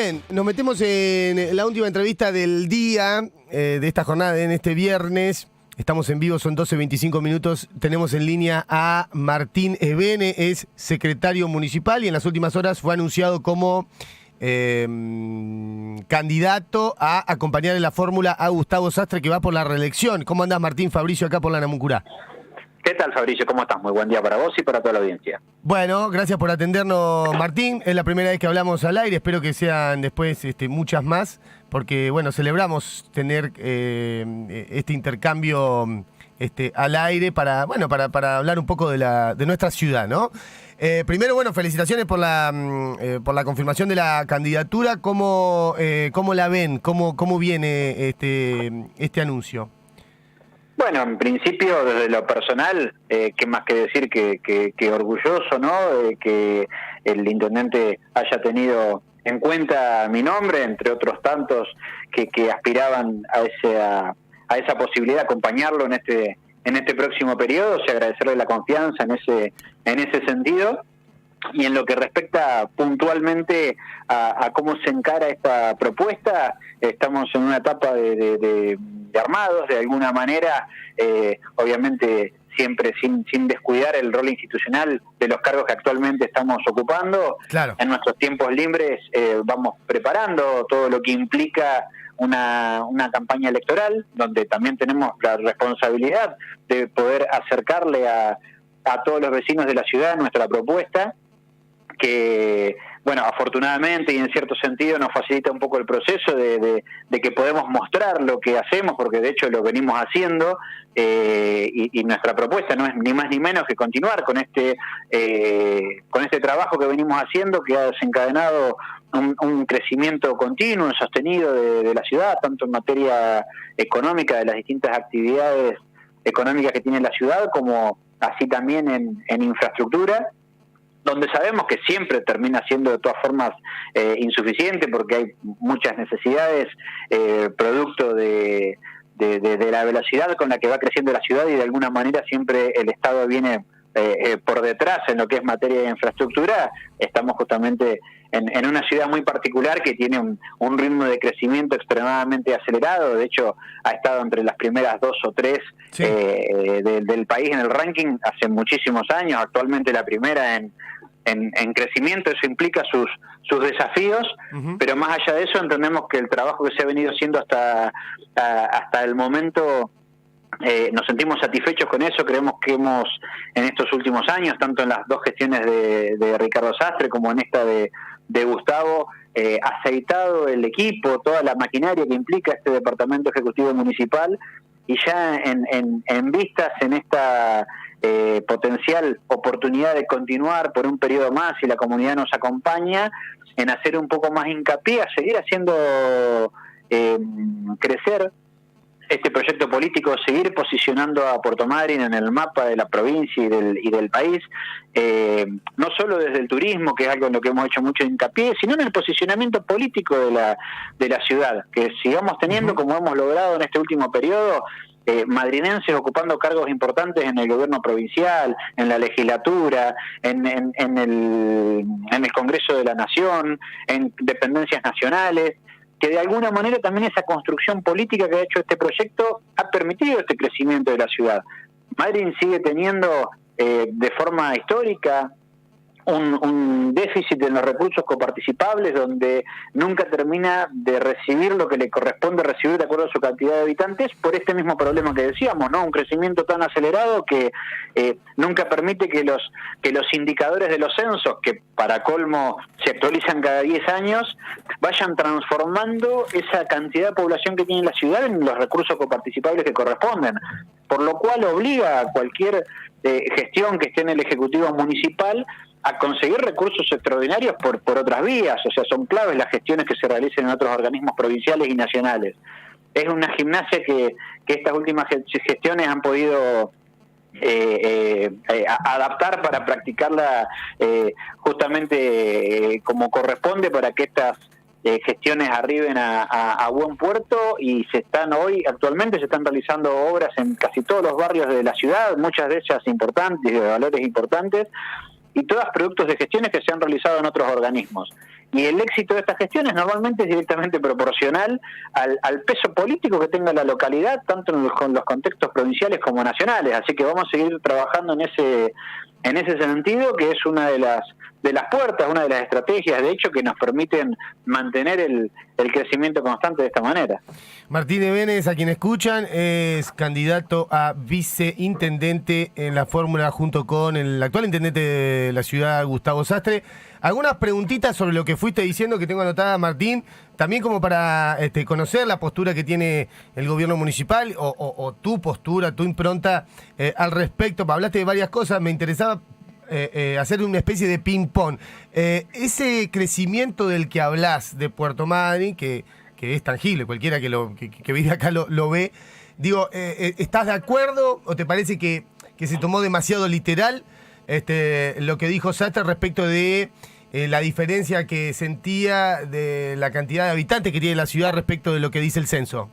Bien, nos metemos en la última entrevista del día, de esta jornada, en este viernes. Estamos en vivo, son 12:25 minutos. Tenemos en línea a Martín Ebene, es secretario municipal y en las últimas horas fue anunciado como candidato a acompañar en la fórmula a Gustavo Sastre, que va por la reelección. ¿Cómo andás, Martín? Fabricio acá por la Namuncurá. ¿Qué tal, Fabricio? ¿Cómo estás? Muy buen día para vos y para toda la audiencia. Bueno, gracias por atendernos, Martín. Es la primera vez que hablamos al aire, espero que sean después muchas más, porque bueno, celebramos tener este intercambio al aire para hablar un poco de nuestra ciudad, ¿no? Primero, bueno, felicitaciones por la confirmación de la candidatura. ¿Cómo la ven? ¿Cómo viene este anuncio? Bueno, en principio, desde lo personal, qué más que decir que orgulloso, ¿no? Que el intendente haya tenido en cuenta mi nombre, entre otros tantos que aspiraban a esa posibilidad de acompañarlo en este próximo periodo. O sea, agradecerle la confianza en ese sentido. Y en lo que respecta puntualmente a cómo se encara esta propuesta, estamos en una etapa de armados, de alguna manera, obviamente siempre sin descuidar el rol institucional de los cargos que actualmente estamos ocupando. Claro. En nuestros tiempos libres vamos preparando todo lo que implica una campaña electoral, donde también tenemos la responsabilidad de poder acercarle a todos los vecinos de la ciudad nuestra propuesta, que, bueno, afortunadamente y en cierto sentido nos facilita un poco el proceso de que podemos mostrar lo que hacemos, porque de hecho lo venimos haciendo, y nuestra propuesta no es ni más ni menos que continuar con este trabajo que venimos haciendo, que ha desencadenado un crecimiento continuo, sostenido de la ciudad, tanto en materia económica, de las distintas actividades económicas que tiene la ciudad, como así también en infraestructura, donde sabemos que siempre termina siendo de todas formas insuficiente, porque hay muchas necesidades producto de la velocidad con la que va creciendo la ciudad, y de alguna manera siempre el Estado viene por detrás en lo que es materia de infraestructura. Estamos justamente en una ciudad muy particular que tiene un ritmo de crecimiento extremadamente acelerado. De hecho, ha estado entre las primeras 2 o 3 sí, del país en el ranking hace muchísimos años. Actualmente la primera en crecimiento. Eso implica sus desafíos, pero más allá de eso entendemos que el trabajo que se ha venido haciendo hasta el momento, nos sentimos satisfechos con eso. Creemos que hemos, en estos últimos años, tanto en las dos gestiones de Ricardo Sastre como en esta de Gustavo, aceitado el equipo, toda la maquinaria que implica este departamento ejecutivo municipal, y ya en vistas en esta potencial oportunidad de continuar por un periodo más, y la comunidad nos acompaña, en hacer un poco más hincapié, a seguir haciendo crecer este proyecto político, seguir posicionando a Puerto Madryn en el mapa de la provincia y del país, no solo desde el turismo, que es algo en lo que hemos hecho mucho hincapié, sino en el posicionamiento político de la ciudad, que sigamos teniendo, como hemos logrado en este último periodo, madrinenses ocupando cargos importantes en el gobierno provincial, en la legislatura, en el Congreso de la Nación, en dependencias nacionales, que de alguna manera también esa construcción política que ha hecho este proyecto ha permitido este crecimiento de la ciudad. Madryn sigue teniendo de forma histórica un déficit en los recursos coparticipables, donde nunca termina de recibir lo que le corresponde recibir de acuerdo a su cantidad de habitantes, por este mismo problema que decíamos, ¿no? Un crecimiento tan acelerado que nunca permite que los indicadores de los censos, que para colmo se actualizan cada 10 años, vayan transformando esa cantidad de población que tiene la ciudad en los recursos coparticipables que corresponden, por lo cual obliga a cualquier gestión que esté en el Ejecutivo Municipal a conseguir recursos extraordinarios por otras vías. O sea, son claves las gestiones que se realicen en otros organismos provinciales y nacionales. Es una gimnasia que estas últimas gestiones han podido adaptar para practicarla justamente como corresponde, para que estas gestiones arriben a buen puerto, y actualmente se están realizando obras en casi todos los barrios de la ciudad, muchas de ellas importantes, de valores importantes, y todas productos de gestiones que se han realizado en otros organismos. Y el éxito de estas gestiones normalmente es directamente proporcional al peso político que tenga la localidad, tanto en los contextos provinciales como nacionales. Así que vamos a seguir trabajando en ese sentido, que es una de las puertas, una de las estrategias, de hecho, que nos permiten mantener el crecimiento constante de esta manera. Martín Ebenes, a quien escuchan, es candidato a viceintendente en la fórmula junto con el actual intendente de la ciudad, Gustavo Sastre. Algunas preguntitas sobre lo que fuiste diciendo que tengo anotada, Martín, también como para conocer la postura que tiene el gobierno municipal o tu postura, tu impronta al respecto. Hablaste de varias cosas, me interesaba hacer una especie de ping-pong. Ese crecimiento del que hablás de Puerto Madryn, que es tangible, cualquiera que vive acá lo ve, digo, ¿estás de acuerdo o te parece que se tomó demasiado literal lo que dijo Sastre respecto de la diferencia que sentía de la cantidad de habitantes que tiene la ciudad respecto de lo que dice el censo?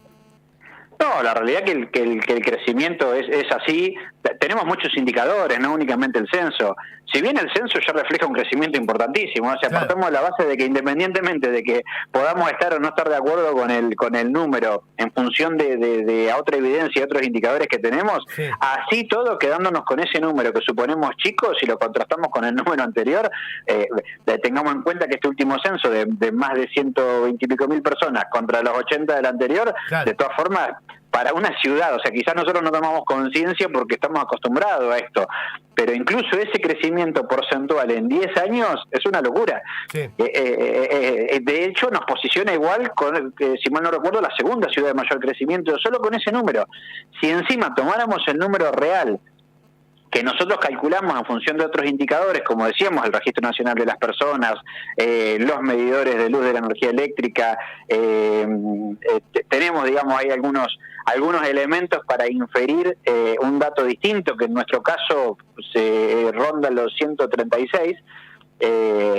No, la realidad que el crecimiento es así. Tenemos muchos indicadores, no únicamente el censo. Si bien el censo ya refleja un crecimiento importantísimo, o sea, claro, partamos de la base de que independientemente de que podamos estar o no estar de acuerdo con el número en función de otra evidencia y otros indicadores que tenemos, sí, así todo quedándonos con ese número que suponemos chicos y lo contrastamos con el número anterior, tengamos en cuenta que este último censo de más de 120 y pico mil personas contra los 80 del anterior, claro, de todas formas, para una ciudad, o sea, quizás nosotros no tomamos conciencia porque estamos acostumbrados a esto, pero incluso ese crecimiento porcentual en 10 años es una locura. sí. De hecho, nos posiciona igual con, si mal no recuerdo, la segunda ciudad de mayor crecimiento, solo con ese número. Si encima tomáramos el número real que nosotros calculamos en función de otros indicadores, como decíamos, el Registro Nacional de las Personas, los medidores de luz de la energía eléctrica, tenemos, digamos, ahí algunos elementos para inferir un dato distinto, que en nuestro caso se ronda los 136,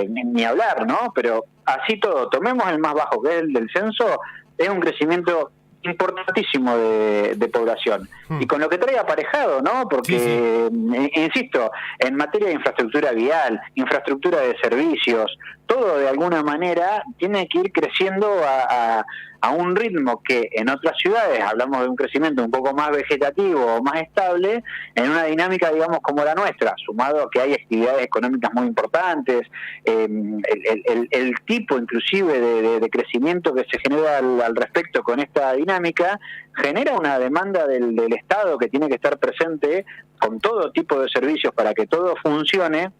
ni hablar, ¿no? Pero así todo, tomemos el más bajo, que es el del censo, es un crecimiento importantísimo de población, y con lo que trae aparejado, ¿no? Porque, sí, insisto, en materia de infraestructura vial, infraestructura de servicios, todo de alguna manera tiene que ir creciendo a un ritmo que en otras ciudades hablamos de un crecimiento un poco más vegetativo o más estable, en una dinámica, digamos, como la nuestra, sumado a que hay actividades económicas muy importantes, el tipo inclusive de crecimiento que se genera al respecto con esta dinámica, genera una demanda del Estado que tiene que estar presente con todo tipo de servicios para que todo funcione,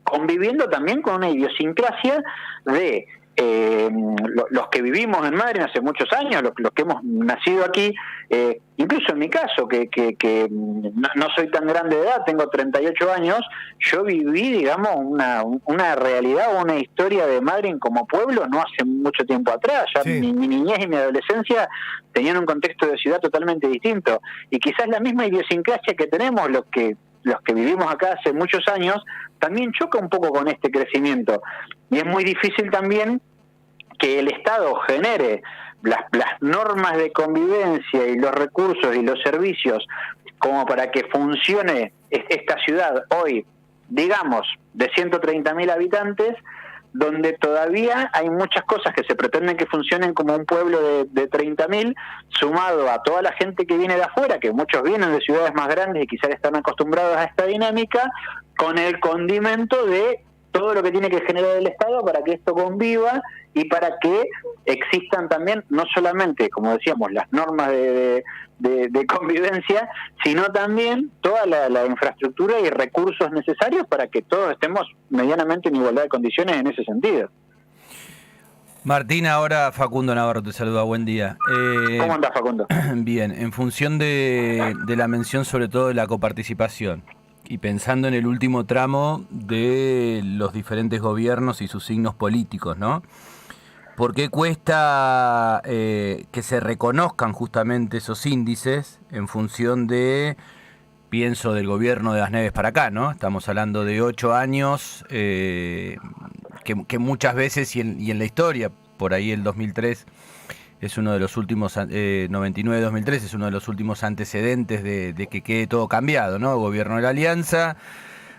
conviviendo también con una idiosincrasia de los que vivimos en Madryn hace muchos años, los que hemos nacido aquí, incluso en mi caso, que no soy tan grande de edad, tengo 38 años, yo viví, digamos, una realidad o una historia de Madryn como pueblo no hace mucho tiempo atrás. Ya sí, mi niñez y mi adolescencia tenían un contexto de ciudad totalmente distinto, y quizás la misma idiosincrasia que tenemos los que vivimos acá hace muchos años, también choca un poco con este crecimiento. Y es muy difícil también que el Estado genere las normas de convivencia y los recursos y los servicios como para que funcione esta ciudad hoy, digamos, de 130.000 habitantes, donde todavía hay muchas cosas que se pretenden que funcionen como un pueblo de 30.000, sumado a toda la gente que viene de afuera, que muchos vienen de ciudades más grandes y quizás están acostumbrados a esta dinámica, con el condimento de todo lo que tiene que generar el Estado para que esto conviva y para que existan también, no solamente, como decíamos, las normas de convivencia, sino también toda la infraestructura y recursos necesarios para que todos estemos medianamente en igualdad de condiciones en ese sentido. Martín, ahora Facundo Navarro te saluda, buen día. ¿Cómo andás, Facundo? Bien, en función de la mención sobre todo de la coparticipación, y pensando en el último tramo de los diferentes gobiernos y sus signos políticos, ¿no? ¿Por qué cuesta que se reconozcan justamente esos índices en función de, pienso, del gobierno de Las Neves para acá, ¿no? Estamos hablando de 8 años que muchas veces, y en la historia, por ahí el 2003 es uno de los últimos, 99-2003 es uno de los últimos antecedentes de que quede todo cambiado, ¿no? Gobierno de la Alianza,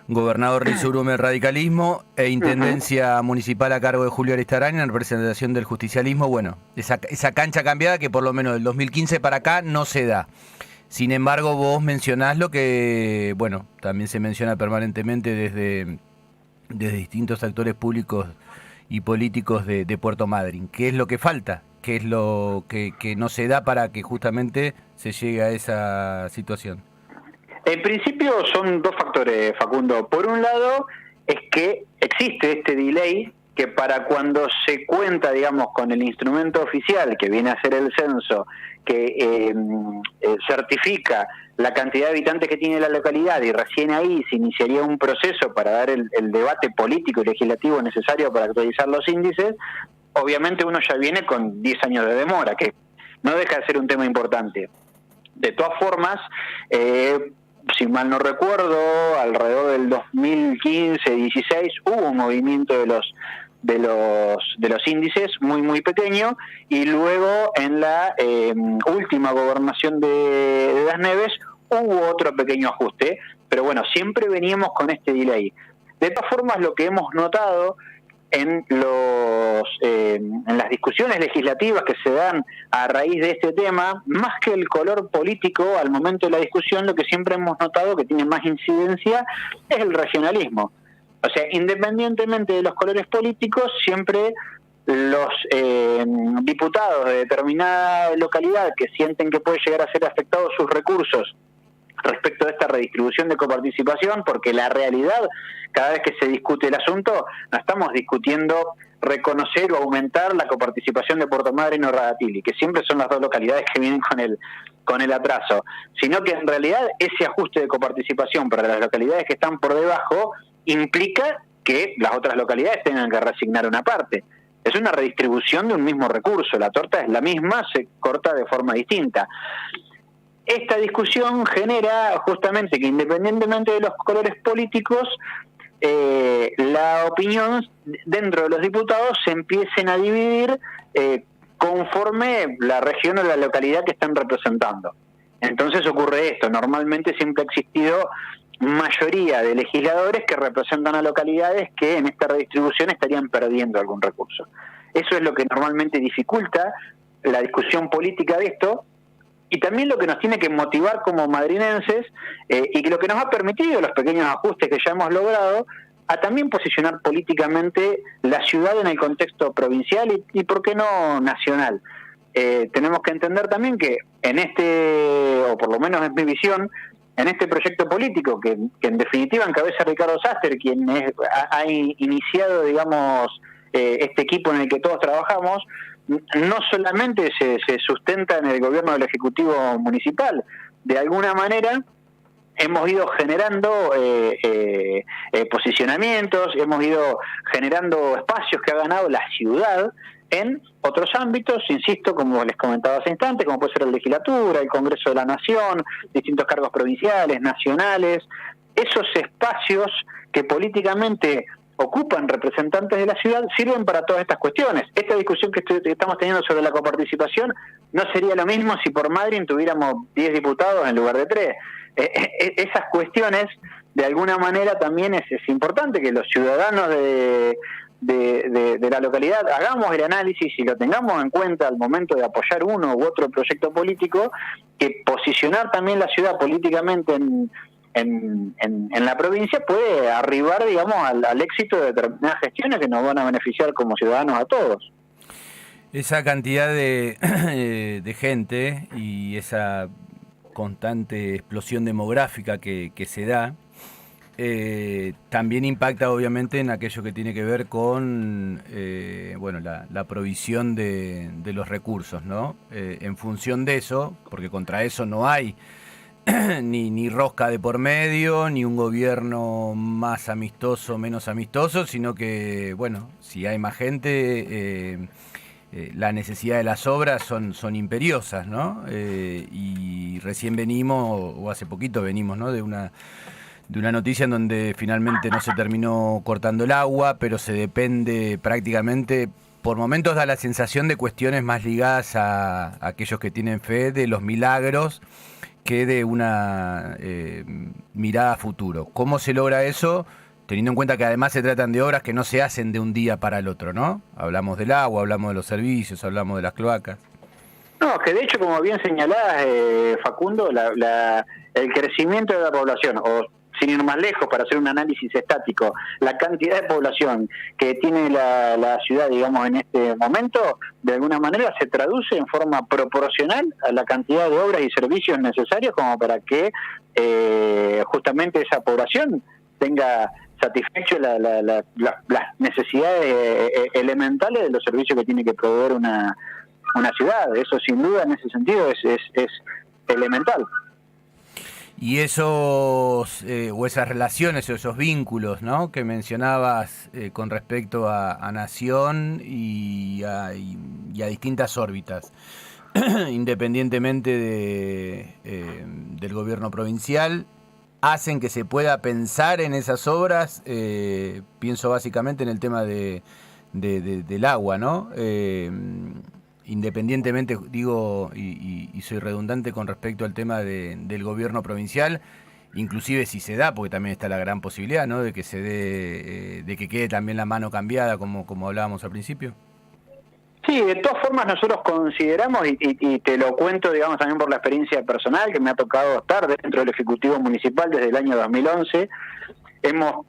gobernador Rizzo Urume, radicalismo, e intendencia municipal a cargo de Julio Aristarain en representación del justicialismo. Bueno, esa cancha cambiada que por lo menos del 2015 para acá no se da. Sin embargo, vos mencionás lo que, bueno, también se menciona permanentemente desde distintos actores públicos y políticos de Puerto Madryn. ¿Qué es lo que falta? ¿Qué es lo que no se da para que justamente se llegue a esa situación? En principio son dos factores, Facundo. Por un lado, es que existe este delay que para cuando se cuenta, digamos, con el instrumento oficial que viene a ser el censo, que certifica la cantidad de habitantes que tiene la localidad, y recién ahí se iniciaría un proceso para dar el debate político y legislativo necesario para actualizar los índices, obviamente uno ya viene con 10 años de demora, que no deja de ser un tema importante. De todas formas, si mal no recuerdo, alrededor del 2015-16 hubo un movimiento de los índices muy pequeño, y luego en la última gobernación de Das Neves hubo otro pequeño ajuste, pero bueno, siempre veníamos con este delay. De todas formas, lo que hemos notado en las discusiones legislativas que se dan a raíz de este tema, más que el color político al momento de la discusión, lo que siempre hemos notado que tiene más incidencia es el regionalismo. O sea, independientemente de los colores políticos, siempre los diputados de determinada localidad que sienten que puede llegar a ser afectados sus recursos respecto de esta redistribución de coparticipación, porque la realidad, cada vez que se discute el asunto, no estamos discutiendo reconocer o aumentar la coparticipación de Puerto Madryn o Radatili, que siempre son las dos localidades que vienen con el atraso, sino que en realidad ese ajuste de coparticipación para las localidades que están por debajo implica que las otras localidades tengan que reasignar una parte. Es una redistribución de un mismo recurso, la torta es la misma, se corta de forma distinta. Esta discusión genera justamente que, independientemente de los colores políticos, la opinión dentro de los diputados se empiecen a dividir conforme la región o la localidad que están representando. Entonces ocurre esto. Normalmente siempre ha existido mayoría de legisladores que representan a localidades que en esta redistribución estarían perdiendo algún recurso. Eso es lo que normalmente dificulta la discusión política de esto, y también lo que nos tiene que motivar como madrinenses, y que lo que nos ha permitido los pequeños ajustes que ya hemos logrado, a también posicionar políticamente la ciudad en el contexto provincial y por qué no nacional. Tenemos que entender también que en o por lo menos es mi visión, en este proyecto político que en definitiva encabeza Ricardo Saster, quien ha iniciado, digamos, este equipo en el que todos trabajamos, no solamente se sustenta en el gobierno del Ejecutivo Municipal. De alguna manera hemos ido generando posicionamientos, hemos ido generando espacios que ha ganado la ciudad en otros ámbitos, insisto, como les comentaba hace instantes, como puede ser la legislatura, el Congreso de la Nación, distintos cargos provinciales, nacionales. Esos espacios que políticamente ocupan representantes de la ciudad sirven para todas estas cuestiones. Esta discusión que estamos teniendo sobre la coparticipación no sería lo mismo si por Madryn tuviéramos 10 diputados en lugar de 3. Esas cuestiones, de alguna manera, también es importante que los ciudadanos de la localidad hagamos el análisis y lo tengamos en cuenta al momento de apoyar uno u otro proyecto político, que posicionar también la ciudad políticamente en la provincia puede arribar, digamos, al éxito de determinadas gestiones que nos van a beneficiar como ciudadanos a todos. Esa cantidad de gente y esa constante explosión demográfica que se da también impacta obviamente en aquello que tiene que ver con la provisión de los recursos, ¿no? En función de eso, porque contra eso no hay ni rosca de por medio, ni un gobierno más amistoso, menos amistoso, sino que, bueno, si hay más gente, la necesidad de las obras son imperiosas, ¿no? Y recién venimos, o hace poquito venimos, ¿no?, de una noticia en donde finalmente no se terminó cortando el agua, pero se depende prácticamente, por momentos da la sensación de cuestiones más ligadas a aquellos que tienen fe de los milagros que de una mirada a futuro. ¿Cómo se logra eso? Teniendo en cuenta que además se tratan de obras que no se hacen de un día para el otro, ¿no? Hablamos del agua, hablamos de los servicios, hablamos de las cloacas. No, que de hecho, como bien señalás, Facundo, el crecimiento de la población, o sin ir más lejos, para hacer un análisis estático, la cantidad de población que tiene la ciudad, digamos, en este momento, de alguna manera se traduce en forma proporcional a la cantidad de obras y servicios necesarios como para que justamente esa población tenga satisfecho las necesidades elementales de los servicios que tiene que proveer una ciudad. Eso sin duda en ese sentido es elemental. Y esos o esas relaciones o esos vínculos, ¿no?, que mencionabas con respecto a Nación y a distintas órbitas, independientemente del gobierno provincial, hacen que se pueda pensar en esas obras. Pienso básicamente en el tema del agua, ¿no? Independientemente, digo, y soy redundante con respecto al tema del gobierno provincial, inclusive si se da, porque también está la gran posibilidad, ¿no?, de que se dé, de que quede también la mano cambiada, como hablábamos al principio. Sí, de todas formas nosotros consideramos, y te lo cuento, digamos, también por la experiencia personal, que me ha tocado estar dentro del Ejecutivo Municipal desde el año 2011, hemos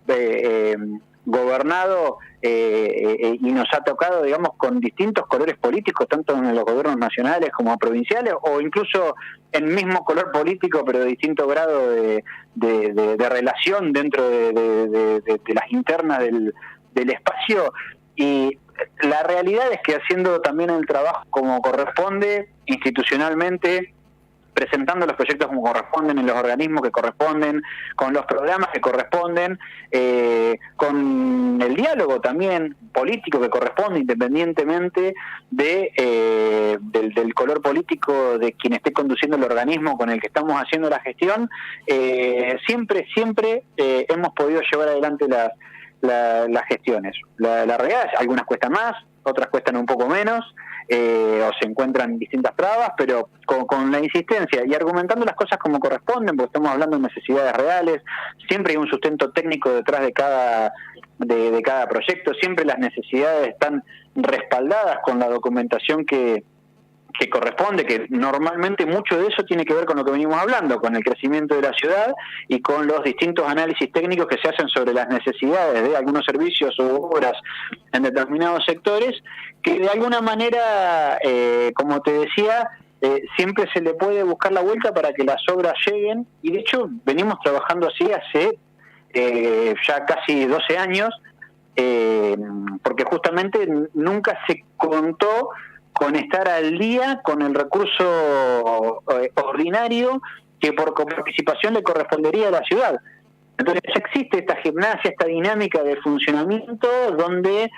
gobernado y nos ha tocado, digamos, con distintos colores políticos, tanto en los gobiernos nacionales como provinciales, o incluso en mismo color político, pero de distinto grado de relación dentro de las internas del espacio. Y la realidad es que haciendo también el trabajo como corresponde, institucionalmente, presentando los proyectos como corresponden en los organismos que corresponden, con los programas que corresponden, con el diálogo también político que corresponde, independientemente del color político de quien esté conduciendo el organismo con el que estamos haciendo la gestión, siempre hemos podido llevar adelante las gestiones. La realidad es, algunas cuestan más, otras cuestan un poco menos, o se encuentran distintas trabas, pero con la insistencia y argumentando las cosas como corresponden, porque estamos hablando de necesidades reales, siempre hay un sustento técnico detrás de cada proyecto, siempre las necesidades están respaldadas con la documentación que corresponde, que normalmente mucho de eso tiene que ver con lo que venimos hablando, con el crecimiento de la ciudad y con los distintos análisis técnicos que se hacen sobre las necesidades de algunos servicios o obras en determinados sectores, que de alguna manera, como te decía, siempre se le puede buscar la vuelta para que las obras lleguen, y de hecho venimos trabajando así hace ya casi 12 años, porque justamente nunca se contó con estar al día con el recurso ordinario que por participación le correspondería a la ciudad. Entonces existe esta gimnasia, esta dinámica de funcionamiento donde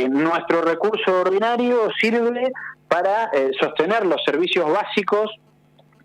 nuestro recurso ordinario sirve para sostener los servicios básicos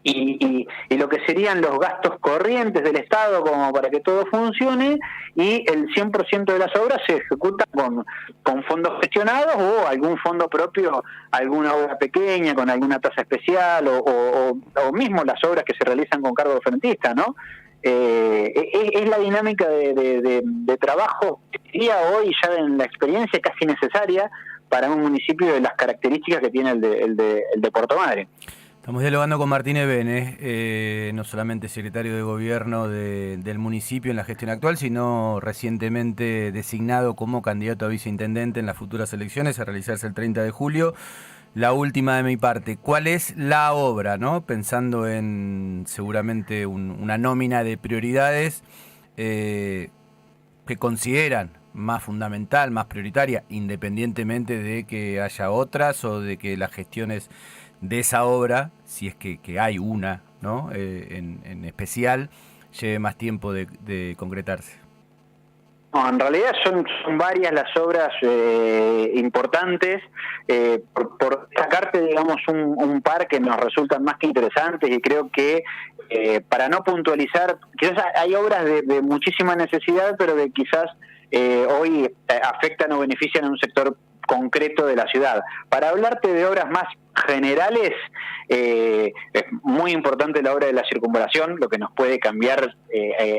y lo que serían los gastos corrientes del Estado como para que todo funcione, y el 100% de las obras se ejecutan con fondos gestionados o algún fondo propio, alguna obra pequeña con alguna tasa especial o mismo las obras que se realizan con cargo de frentista, ¿no? Es la dinámica de trabajo que sería hoy ya en la experiencia casi necesaria para un municipio de las características que tiene el de Puerto Madryn. Estamos dialogando con Martín Ebene, no solamente secretario de Gobierno del municipio en la gestión actual, sino recientemente designado como candidato a viceintendente en las futuras elecciones a realizarse el 30 de julio. La última de mi parte, ¿cuál es la obra, ¿no?, pensando en seguramente una nómina de prioridades que consideran más fundamental, más prioritaria, independientemente de que haya otras o de que las gestiones de esa obra, si es que hay una, ¿no?, en especial, lleve más tiempo de concretarse? No, en realidad son varias las obras importantes, por sacarte, digamos, un par que nos resultan más que interesantes, y creo que para no puntualizar, quizás hay obras de muchísima necesidad, pero que quizás hoy afectan o benefician a un sector concreto de la ciudad. Para hablarte de obras más generales, es muy importante la obra de la circunvalación, lo que nos puede cambiar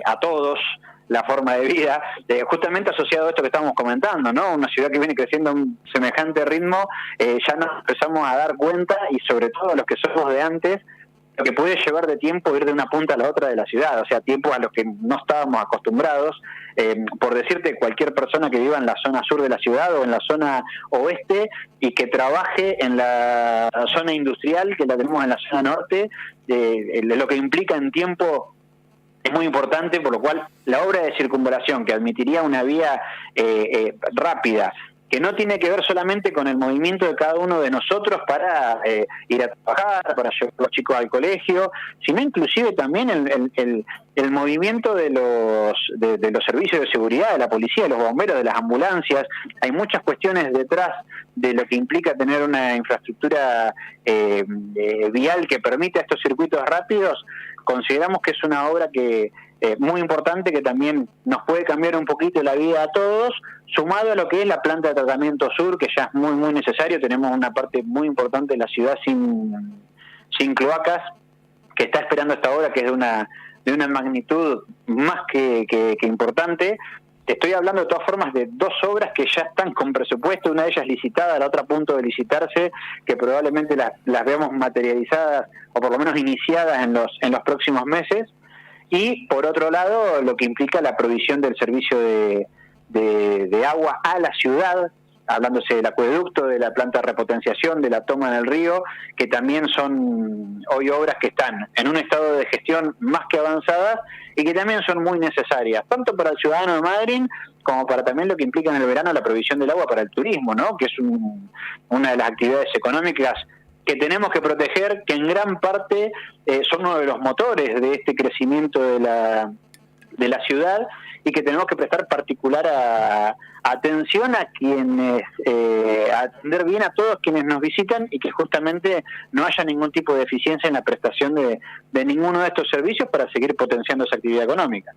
a todos la forma de vida, justamente asociado a esto que estamos comentando, ¿no? Una ciudad que viene creciendo a un semejante ritmo, ya nos empezamos a dar cuenta, y sobre todo los que somos de antes, lo que puede llevar de tiempo ir de una punta a la otra de la ciudad, o sea, tiempos a los que no estábamos acostumbrados. Por decirte, cualquier persona que viva en la zona sur de la ciudad o en la zona oeste y que trabaje en la zona industrial, que la tenemos en la zona norte, lo que implica en tiempo es muy importante, por lo cual la obra de circunvalación, que admitiría una vía rápida, que no tiene que ver solamente con el movimiento de cada uno de nosotros para ir a trabajar, para llevar a los chicos al colegio, sino inclusive también el movimiento de los servicios de seguridad, de la policía, de los bomberos, de las ambulancias. Hay muchas cuestiones detrás de lo que implica tener una infraestructura vial que permita estos circuitos rápidos. Consideramos que es una obra que muy importante, que también nos puede cambiar un poquito la vida a todos, sumado a lo que es la planta de tratamiento sur, que ya es muy muy necesario. Tenemos una parte muy importante de la ciudad sin cloacas, que está esperando esta obra, que es de una magnitud más que importante. Te estoy hablando de todas formas de dos obras que ya están con presupuesto, una de ellas licitada, la otra a punto de licitarse, que probablemente las veamos materializadas o por lo menos iniciadas en los próximos meses. Y por otro lado, lo que implica la provisión del servicio de agua a la ciudad, hablándose del acueducto, de la planta de repotenciación, de la toma en el río, que también son hoy obras que están en un estado de gestión más que avanzadas y que también son muy necesarias, tanto para el ciudadano de Madryn como para también lo que implica en el verano la provisión del agua para el turismo, ¿no? Que es una de las actividades económicas que tenemos que proteger, que en gran parte son uno de los motores de este crecimiento de la ciudad, y que tenemos que prestar particular atención a quienes, atender bien a todos quienes nos visitan, y que justamente no haya ningún tipo de deficiencia en la prestación de ninguno de estos servicios para seguir potenciando esa actividad económica.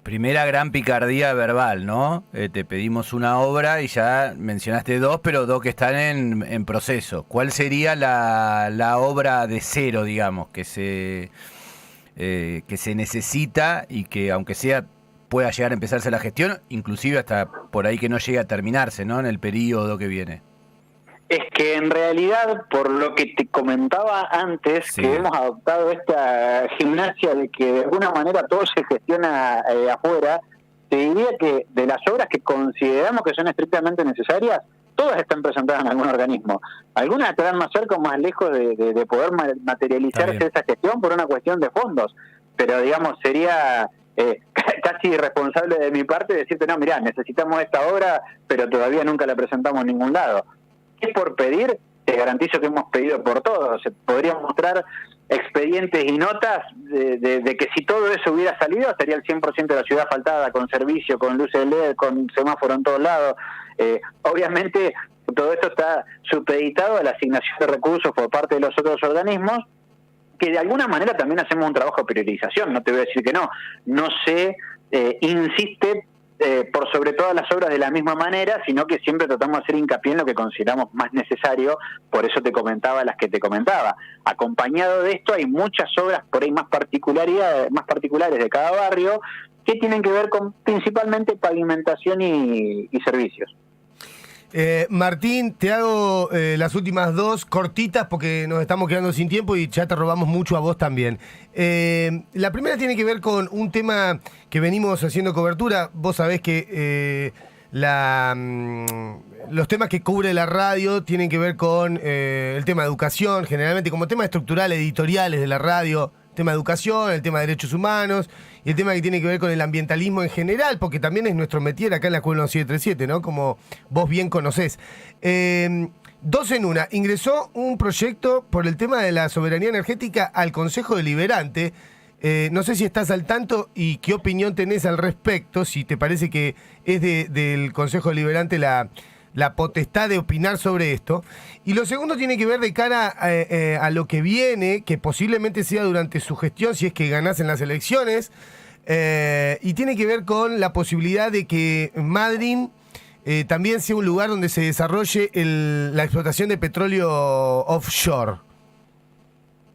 Primera gran picardía verbal, ¿no? Te pedimos una obra y ya mencionaste dos, pero dos que están en proceso. ¿Cuál sería la obra de cero, digamos, que se necesita y que, aunque sea, pueda llegar a empezarse la gestión, inclusive hasta por ahí que no llegue a terminarse, ¿no?, en el periodo que viene? Es que en realidad, por lo que te comentaba antes, sí, que hemos adoptado esta gimnasia de que de alguna manera todo se gestiona afuera, te diría que de las obras que consideramos que son estrictamente necesarias, todas están presentadas en algún organismo. Algunas estarán más cerca o más lejos de poder materializarse esa gestión por una cuestión de fondos, pero digamos, sería casi irresponsable de mi parte decirte, no, mirá, necesitamos esta obra, pero todavía nunca la presentamos en ningún lado. Es por pedir, te garantizo que hemos pedido por todo. Se podrían mostrar expedientes y notas de que si todo eso hubiera salido, estaría el 100% de la ciudad asfaltada, con servicio, con luces LED, con semáforo en todos lados. Obviamente, todo esto está supeditado a la asignación de recursos por parte de los otros organismos, que de alguna manera también hacemos un trabajo de priorización. No te voy a decir que no. No se insiste por sobre todas las obras de la misma manera, sino que siempre tratamos de hacer hincapié en lo que consideramos más necesario. Por eso te comentaba las que te comentaba. Acompañado de esto hay muchas obras por ahí más particulares de cada barrio, que tienen que ver con principalmente pavimentación y servicios. Martín, te hago las últimas dos cortitas porque nos estamos quedando sin tiempo y ya te robamos mucho a vos también. La primera tiene que ver con un tema que venimos haciendo cobertura. Vos sabés que los temas que cubre la radio tienen que ver con el tema de educación, generalmente como temas estructurales, editoriales de la radio. Tema de educación, el tema de derechos humanos y el tema que tiene que ver con el ambientalismo en general, porque también es nuestro métier acá en la Escuela 737, ¿no? Como vos bien conocés. Dos en una. Ingresó un proyecto por el tema de la soberanía energética al Consejo Deliberante. No sé si estás al tanto y qué opinión tenés al respecto, si te parece que es del Consejo Deliberante la potestad de opinar sobre esto. Y lo segundo tiene que ver de cara a lo que viene, que posiblemente sea durante su gestión, si es que ganás en las elecciones, y tiene que ver con la posibilidad de que Madryn también sea un lugar donde se desarrolle la explotación de petróleo offshore.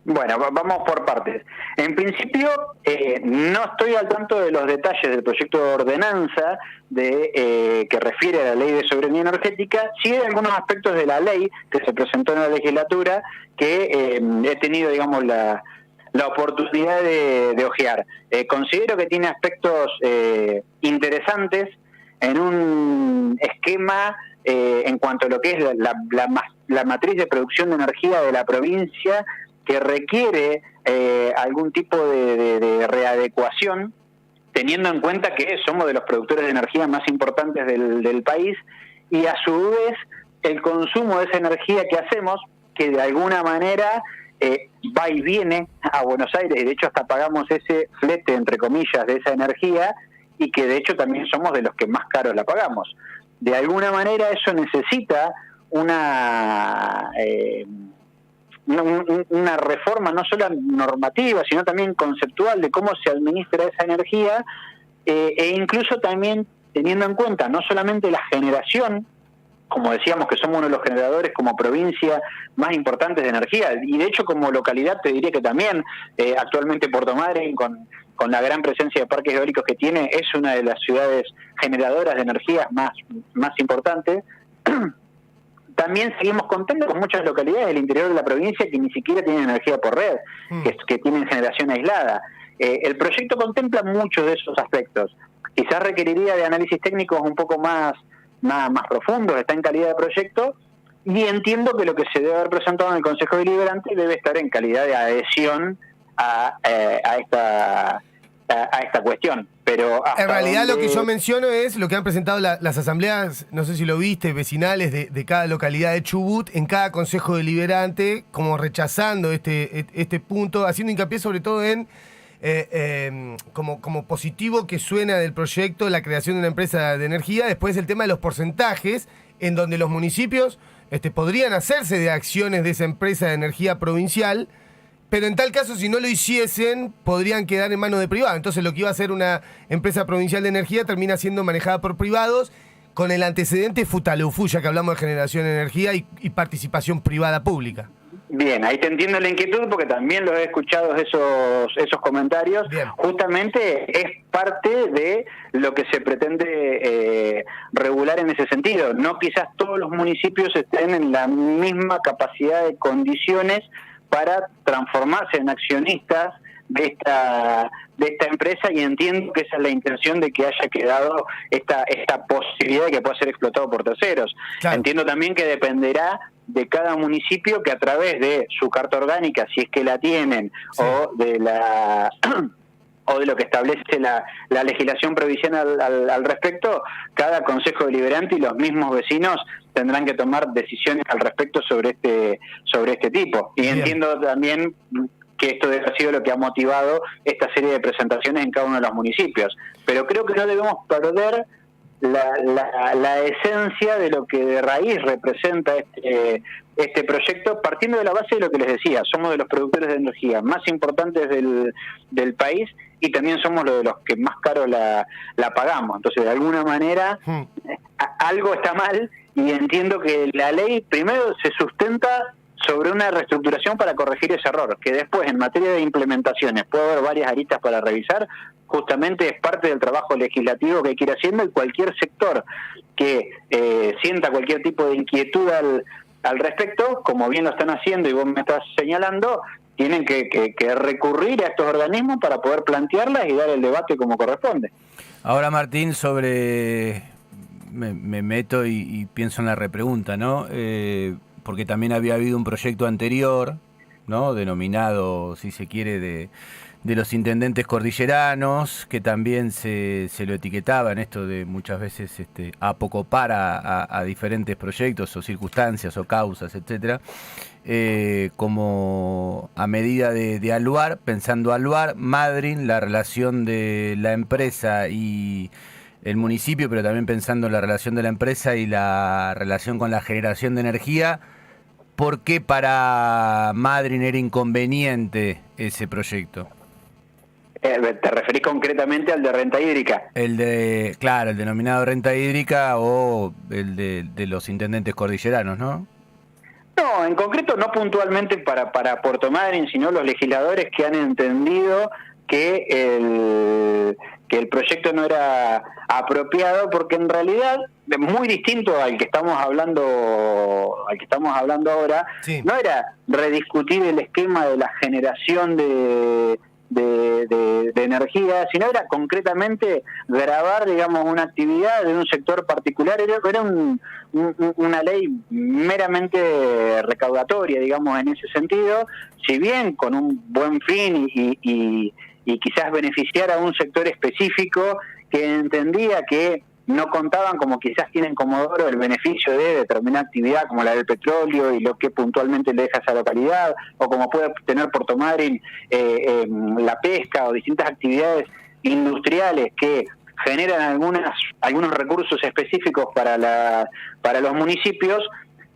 Bueno, vamos por partes. En principio, no estoy al tanto de los detalles del proyecto de ordenanza que refiere a la ley de soberanía energética. Sí hay algunos aspectos de la ley que se presentó en la legislatura que he tenido, digamos, la oportunidad de ojear. Considero que tiene aspectos interesantes en un esquema en cuanto a lo que es la matriz de producción de energía de la provincia, que requiere algún tipo de readecuación, teniendo en cuenta que somos de los productores de energía más importantes del país, y a su vez el consumo de esa energía que hacemos, que de alguna manera va y viene a Buenos Aires, y de hecho hasta pagamos ese flete, entre comillas, de esa energía, y que de hecho también somos de los que más caro la pagamos. De alguna manera eso necesita una reforma no solo normativa, sino también conceptual de cómo se administra esa energía, e incluso también teniendo en cuenta no solamente la generación, como decíamos que somos uno de los generadores como provincia más importantes de energía, y de hecho como localidad te diría que también actualmente Puerto Madryn, con la gran presencia de parques eólicos que tiene, es una de las ciudades generadoras de energías más importantes. También seguimos contando con muchas localidades del interior de la provincia que ni siquiera tienen energía por red, que tienen generación aislada. El proyecto contempla muchos de esos aspectos. Quizás requeriría de análisis técnicos un poco más profundos, está en calidad de proyecto, y entiendo que lo que se debe haber presentado en el Consejo Deliberante debe estar en calidad de adhesión a esta cuestión. Pero en realidad lo que yo menciono es lo que han presentado las asambleas, no sé si lo viste, vecinales de cada localidad de Chubut, en cada consejo deliberante, como rechazando este punto, haciendo hincapié sobre todo en como positivo que suena del proyecto la creación de una empresa de energía. Después el tema de los porcentajes, en donde los municipios podrían hacerse de acciones de esa empresa de energía provincial, pero en tal caso, si no lo hiciesen, podrían quedar en manos de privados. Entonces, lo que iba a ser una empresa provincial de energía termina siendo manejada por privados, con el antecedente Futaleufú, ya que hablamos de generación de energía y participación privada pública. Bien, ahí te entiendo la inquietud, porque también lo he escuchado esos comentarios. Bien. Justamente es parte de lo que se pretende regular en ese sentido. No quizás todos los municipios estén en la misma capacidad de condiciones para transformarse en accionistas de esta empresa, y entiendo que esa es la intención de que haya quedado esta posibilidad de que pueda ser explotado por terceros. Claro. Entiendo también que dependerá de cada municipio, que a través de su carta orgánica, si es que la tienen, sí, o de lo que establece la legislación provincial al respecto, cada consejo deliberante y los mismos vecinos tendrán que tomar decisiones al respecto sobre este tipo. Y bien, entiendo también que esto debe haber sido lo que ha motivado esta serie de presentaciones en cada uno de los municipios. Pero creo que no debemos perder la esencia de lo que de raíz representa este proyecto, partiendo de la base de lo que les decía: somos de los productores de energía más importantes del país, y también somos de los que más caro la pagamos. Entonces, de alguna manera, algo está mal, y entiendo que la ley primero se sustenta sobre una reestructuración para corregir ese error, que después en materia de implementaciones puede haber varias aristas para revisar. Justamente es parte del trabajo legislativo que hay que ir haciendo, y cualquier sector que sienta cualquier tipo de inquietud al respecto, como bien lo están haciendo y vos me estás señalando, tienen que recurrir a estos organismos para poder plantearlas y dar el debate como corresponde. Ahora, Martín, me meto y pienso en la repregunta, ¿no? Porque también había habido un proyecto anterior, ¿no?, denominado, si se quiere, de los intendentes cordilleranos, que también se lo etiquetaba en esto de muchas veces apocopar a diferentes proyectos o circunstancias o causas, etcétera, como a medida de evaluar, pensando evaluar Madryn, la relación de la empresa y el municipio, pero también pensando en la relación de la empresa y la relación con la generación de energía. ¿Por qué para Madryn era inconveniente ese proyecto? ¿Te referís concretamente al de renta hídrica? Claro, el denominado renta hídrica o el de los intendentes cordilleranos, ¿no? No, en concreto no puntualmente para Puerto Madryn, sino los legisladores que han entendido que el proyecto no era apropiado, porque en realidad es muy distinto al que estamos hablando ahora. Sí. No era rediscutir el esquema de la generación de energía, sino era concretamente grabar, digamos, una actividad de un sector particular. Era una ley meramente recaudatoria, digamos, en ese sentido, si bien con un buen fin y quizás beneficiar a un sector específico que entendía que no contaban, como quizás tienen Comodoro, el beneficio de determinada actividad como la del petróleo y lo que puntualmente le deja a esa localidad, o como puede tener Puerto Madryn la pesca o distintas actividades industriales que generan algunos recursos específicos para los municipios.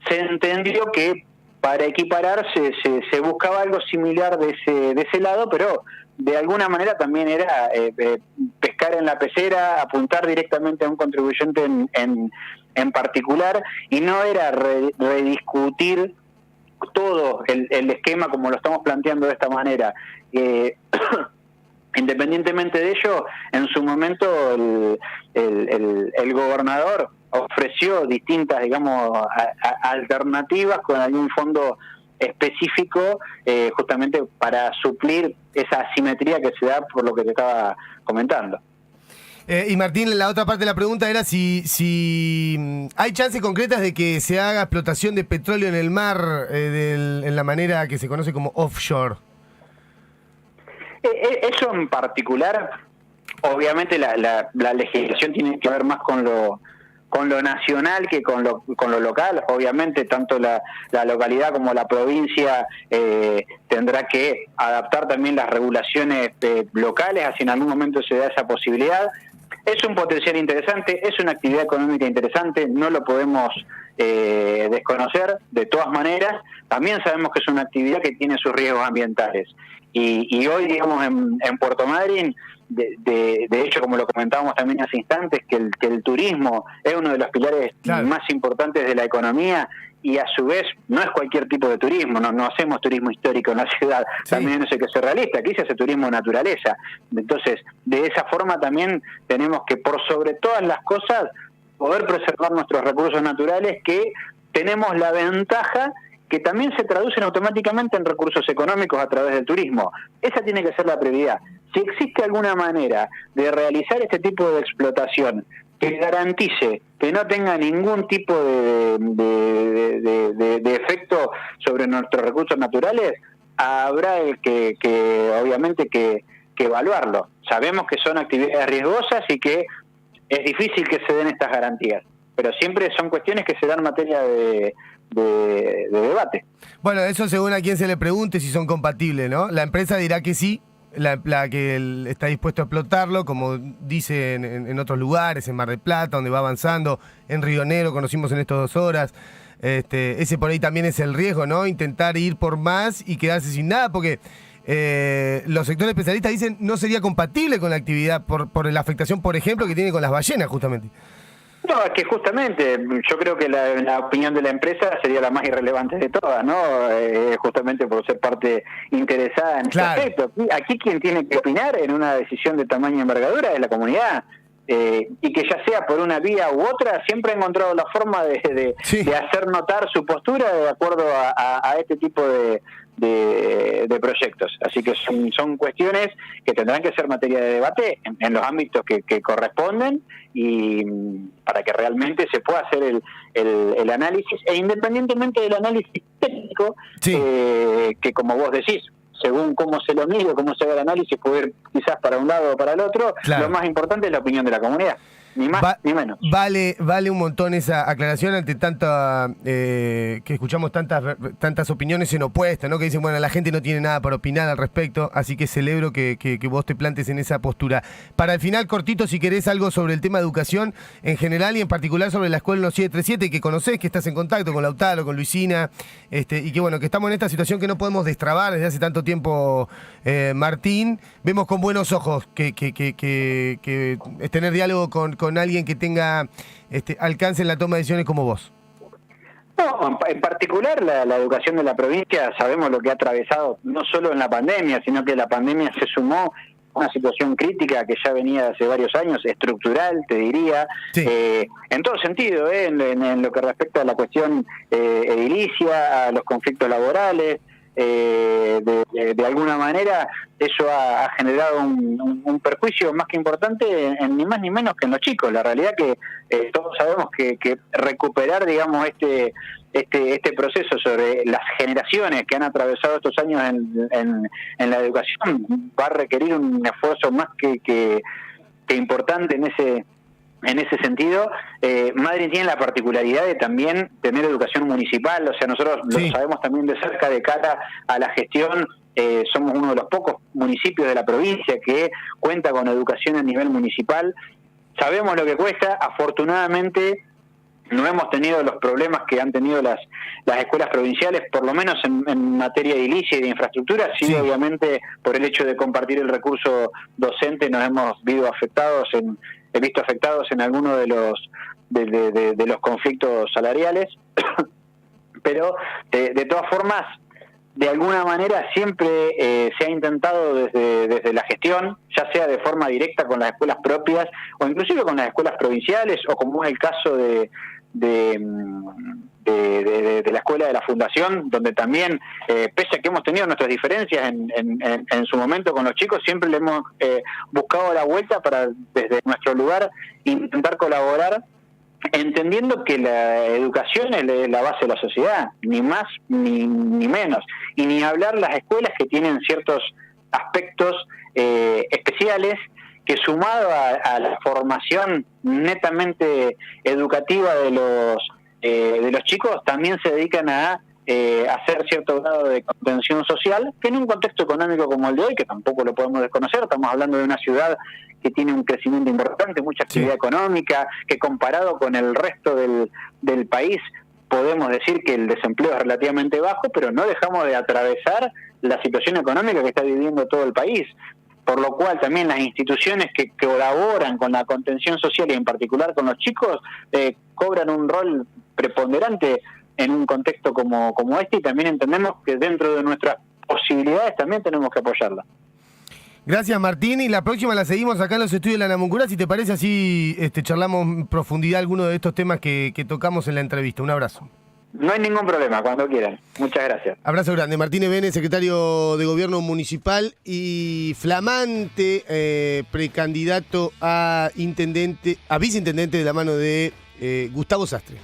Se entendió que para equipararse se buscaba algo similar de ese lado, pero de alguna manera también era pescar en la pecera, apuntar directamente a un contribuyente en particular, y no era rediscutir todo el esquema como lo estamos planteando de esta manera. Independientemente de ello, en su momento el gobernador ofreció distintas, digamos, alternativas con algún fondo específico, justamente para suplir esa asimetría que se da por lo que te estaba comentando. Y Martín, la otra parte de la pregunta era si hay chances concretas de que se haga explotación de petróleo en el mar en la manera que se conoce como offshore. Eso en particular, obviamente la legislación tiene que ver más con lo nacional que con lo local. Obviamente tanto la localidad como la provincia tendrá que adaptar también las regulaciones locales, así en algún momento se da esa posibilidad. Es un potencial interesante, es una actividad económica interesante, no lo podemos desconocer. De todas maneras, también sabemos que es una actividad que tiene sus riesgos ambientales. Y hoy, digamos, en Puerto Madryn, de hecho, como lo comentábamos también hace instantes, que el turismo es uno de los pilares más importantes de la economía, y a su vez no es cualquier tipo de turismo, no hacemos turismo histórico en la ciudad, también eso hay que ser realista, aquí se hace turismo de naturaleza. Entonces, de esa forma también tenemos que, por sobre todas las cosas, poder preservar nuestros recursos naturales, que tenemos la ventaja que también se traducen automáticamente en recursos económicos a través del turismo. Esa tiene que ser la prioridad. Si existe alguna manera de realizar este tipo de explotación que garantice que no tenga ningún tipo de efecto sobre nuestros recursos naturales, habrá que obviamente que evaluarlo. Sabemos que son actividades riesgosas y que es difícil que se den estas garantías, pero siempre son cuestiones que se dan en materia de debate. Bueno, eso según a quien se le pregunte si son compatibles, ¿no? La empresa dirá que sí, la que está dispuesto a explotarlo, como dice en otros lugares, en Mar del Plata, donde va avanzando, en Río Negro conocimos en estas 2 horas. Ese por ahí también es el riesgo, ¿no? Intentar ir por más y quedarse sin nada, porque los sectores especialistas dicen no sería compatible con la actividad por la afectación, por ejemplo, que tiene con las ballenas, justamente. No, es que justamente yo creo que la opinión de la empresa sería la más irrelevante de todas, ¿no? Justamente por ser parte interesada en este aspecto. Aquí quien tiene que opinar en una decisión de tamaño y envergadura es la comunidad. Y que ya sea por una vía u otra, siempre ha encontrado la forma de hacer notar su postura de acuerdo a este tipo de proyectos. Así que son cuestiones que tendrán que ser materia de debate en los ámbitos que corresponden, y para que realmente se pueda hacer el análisis, e independientemente del análisis técnico, que como vos decís, según cómo se lo mide, cómo se haga el análisis, puede ir quizás para un lado o para el otro. Lo más importante es la opinión de la comunidad. ni más ni menos. Vale un montón esa aclaración ante tanta que escuchamos tantas opiniones en opuesta, ¿no? Que dicen, bueno, la gente no tiene nada para opinar al respecto, así que celebro que vos te plantes en esa postura. Para el final, cortito, si querés algo sobre el tema de educación en general y en particular sobre la escuela 1737, que conocés, que estás en contacto con Lautaro, con Luisina, y que bueno, que estamos en esta situación que no podemos destrabar desde hace tanto tiempo, Martín. Vemos con buenos ojos que es tener diálogo con alguien que tenga alcance en la toma de decisiones como vos. No, en particular la educación de la provincia, sabemos lo que ha atravesado, no solo en la pandemia, sino que la pandemia se sumó a una situación crítica que ya venía de hace varios años, estructural, te diría, sí. En todo sentido, en lo que respecta a la cuestión edilicia, a los conflictos laborales. De alguna manera eso ha generado un perjuicio más que importante ni más ni menos que en los chicos. La realidad que todos sabemos que recuperar, digamos, este proceso sobre las generaciones que han atravesado estos años en la educación va a requerir un esfuerzo más que importante en ese sentido. Madrid tiene la particularidad de también tener educación municipal, o sea, nosotros lo sabemos también de cerca de cara a la gestión. Somos uno de los pocos municipios de la provincia que cuenta con educación a nivel municipal. Sabemos lo que cuesta. Afortunadamente no hemos tenido los problemas que han tenido las escuelas provinciales, por lo menos en materia de edilicia y de infraestructura. Sí, obviamente por el hecho de compartir el recurso docente nos hemos visto afectados en algunos de los conflictos salariales, pero de todas formas, de alguna manera siempre se ha intentado desde la gestión, ya sea de forma directa con las escuelas propias o inclusive con las escuelas provinciales, o como es el caso de la escuela de la Fundación, donde también, pese a que hemos tenido nuestras diferencias en su momento con los chicos, siempre le hemos buscado la vuelta para desde nuestro lugar intentar colaborar, entendiendo que la educación es la base de la sociedad, ni más ni menos, y ni hablar las escuelas que tienen ciertos aspectos especiales que, sumado a la formación netamente educativa de los chicos, también se dedican a hacer cierto grado de contención social, que en un contexto económico como el de hoy, que tampoco lo podemos desconocer, estamos hablando de una ciudad que tiene un crecimiento importante, mucha actividad económica, que comparado con el resto del país podemos decir que el desempleo es relativamente bajo, pero no dejamos de atravesar la situación económica que está viviendo todo el país, por lo cual también las instituciones que colaboran con la contención social y en particular con los chicos cobran un rol preponderante en un contexto como este, y también entendemos que dentro de nuestras posibilidades también tenemos que apoyarla. Gracias, Martín, y la próxima la seguimos acá en los estudios de la Namuncurá. Si te parece, así charlamos en profundidad algunos de estos temas que tocamos en la entrevista. Un abrazo. No hay ningún problema, cuando quieran. Muchas gracias. Abrazo grande. Martín Ebene, secretario de Gobierno Municipal y flamante precandidato a viceintendente de la mano de Gustavo Sastre.